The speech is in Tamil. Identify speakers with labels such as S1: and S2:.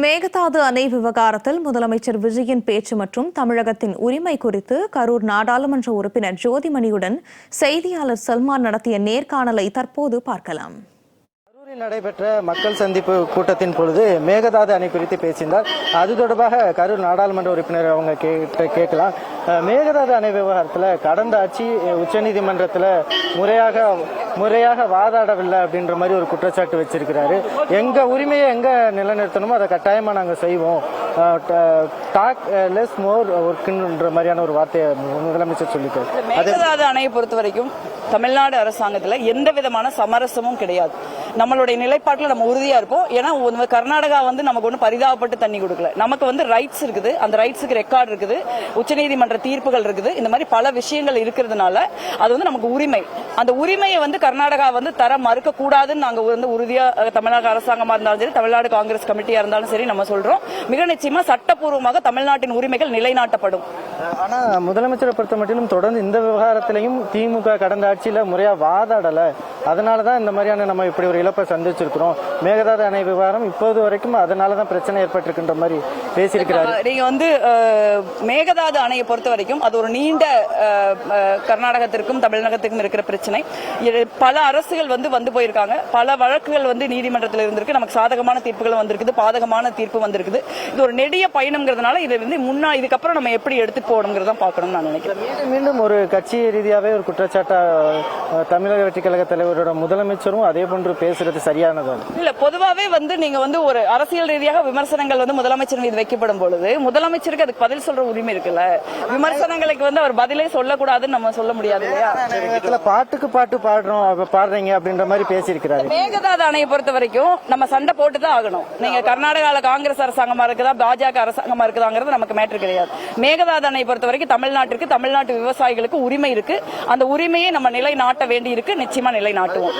S1: மேகதாது அணை விவகாரத்தில் முதலமைச்சர் விஜயின் பேச்சு மற்றும் தமிழகத்தின் உரிமை குறித்து கரூர் நாடாளுமன்ற உறுப்பினர் ஜோதிமணியுடன் செய்தியாளர் சல்மான் நடத்திய நேர்காணலை தற்போது பார்க்கலாம்.
S2: கரூரில் நடைபெற்ற மக்கள் சந்திப்பு கூட்டத்தின் பொழுது மேகதாது அணை குறித்து பேசினார். அது தொடர்பாக கரூர் நாடாளுமன்ற உறுப்பினர் அவங்க கேட்கலாம். மேகதாது அணை விவகாரத்தில் கடந்த ஆட்சி உச்சநீதிமன்றத்தில் முறையாக வாதாடவில்லை அப்படின்ற மாதிரி ஒரு குற்றச்சாட்டு வச்சிருக்கிறாரு. எங்க உரிமையை எங்க நிலைநிறுத்தணுமோ அதை கட்டாயமா நாங்க செய்வோம், டாக் லெஸ் மோர் ஒர்க்ன்ற மாதிரியான ஒரு வார்த்தையை முதலமைச்சர் சொல்லிட்டார்.
S3: மேகதாது அணையை பொறுத்த வரைக்கும் தமிழ்நாடு அரசாங்கத்தில் எந்த விதமான சமரசமும் கிடையாது. நம்மளுடைய நிலைப்பாட்டில் நம்ம உறுதியா இருப்போம். ஏன்னா கர்நாடகா நமக்கு ஒன்றும் பரிதாபப்பட்டு தண்ணி கொடுக்கல. நமக்கு ரைட்ஸ் இருக்குது, அந்த ரைட்ஸுக்கு ரெக்கார்டு இருக்குது, உச்சநீதிமன்ற தீர்ப்புகள் இருக்குது. இந்த மாதிரி பல விஷயங்கள் இருக்கிறதுனால அது நமக்கு உரிமை. அந்த உரிமையை கர்நாடகா தர மறுக்க கூடாதுன்னு நாங்க உறுதியா தமிழ்நாடு அரசாங்கமா இருந்தாலும் சரி, தமிழ்நாடு காங்கிரஸ் கமிட்டியா இருந்தாலும் சரி நம்ம சொல்றோம். மிக நிச்சயமா சட்டப்பூர்வமாக தமிழ்நாட்டின் உரிமைகள் நிலைநாட்டப்படும்.
S2: ஆனா முதலமைச்சரை பொறுத்த மட்டிலும் தொடர்ந்து இந்த விவகாரத்திலையும் திமுக கடந்த ஆட்சியில முறையா வாதாடல. அதனாலதான் இந்த மாதிரியான நம்ம இப்படி ஒரு இழப்பை சந்திச்சிருக்கிறோம். மேகதாது அணை விவகாரம் இப்போது வரைக்கும் அதனாலதான் பிரச்சனை ஏற்பட்டிருக்கின்ற மாதிரி பேசியிருக்கிறாரு.
S3: நீங்க மேகதாது அணையை பொறுத்த வரைக்கும் அது ஒரு நீண்ட கர்நாடகத்திற்கும் தமிழகத்திற்கும் இருக்கிற பிரச்சனை. பல அரசுகள் வந்து போயிருக்காங்க. பல வழக்குகள் நீதிமன்றத்தில் இருந்திருக்கு. நமக்கு சாதகமான தீர்ப்புகள் வந்திருக்குது, பாதகமான தீர்ப்பு வந்திருக்குது. இது ஒரு நெடிய பயணம்ங்கிறதுனால இது இதுக்கப்புறம் நம்ம எப்படி எடுத்துட்டு போகணுங்கிறத பார்க்கணும் நான் நினைக்கிறேன்.
S2: மீண்டும் ஒரு கட்சி ரீதியாவே ஒரு குற்றச்சாட்டா தமிழக வெற்றி கழக தலைவரோட முதலமைச்சரும் அதே போன்று பேசுறது சரியானதா
S3: இல்ல? பொதுவாவே நீங்க ஒரு அரசியல் ரீதியாக விமர்சனங்கள் முதலமைச்சர் மீது வைக்கப்படும் பொழுது முதலமைச்சருக்கு அதுக்கு பதில் சொல்ற உரிமை இருக்குல்ல. விமர்சனங்களுக்கு அவர் பதிலே சொல்லக்கூடாதுன்னு நம்ம சொல்ல முடியாது இல்லையா?
S2: பாட்டுக்கு பாட்டு பாடுறீங்க அப்படின்ற மாதிரி பேசியிருக்கிறாரு.
S3: மேகதாது அணையை பொறுத்த வரைக்கும் நம்ம சண்டை போட்டுதான் ஆகணும். நீங்க கர்நாடகால காங்கிரஸ் அரசாங்கமா இருக்குதா, பாஜக அரசாங்கமா இருக்குதாங்கிறது நமக்கு மேட்டர் கிடையாது. மேகதாது அணையை பொறுத்த வரைக்கும் தமிழ்நாட்டு விவசாயிகளுக்கு உரிமை இருக்கு. அந்த உரிமையை நம்ம நிலைநாட்ட வேண்டி இருக்கு. நிச்சயமா நிலைநாட்டுவோம்.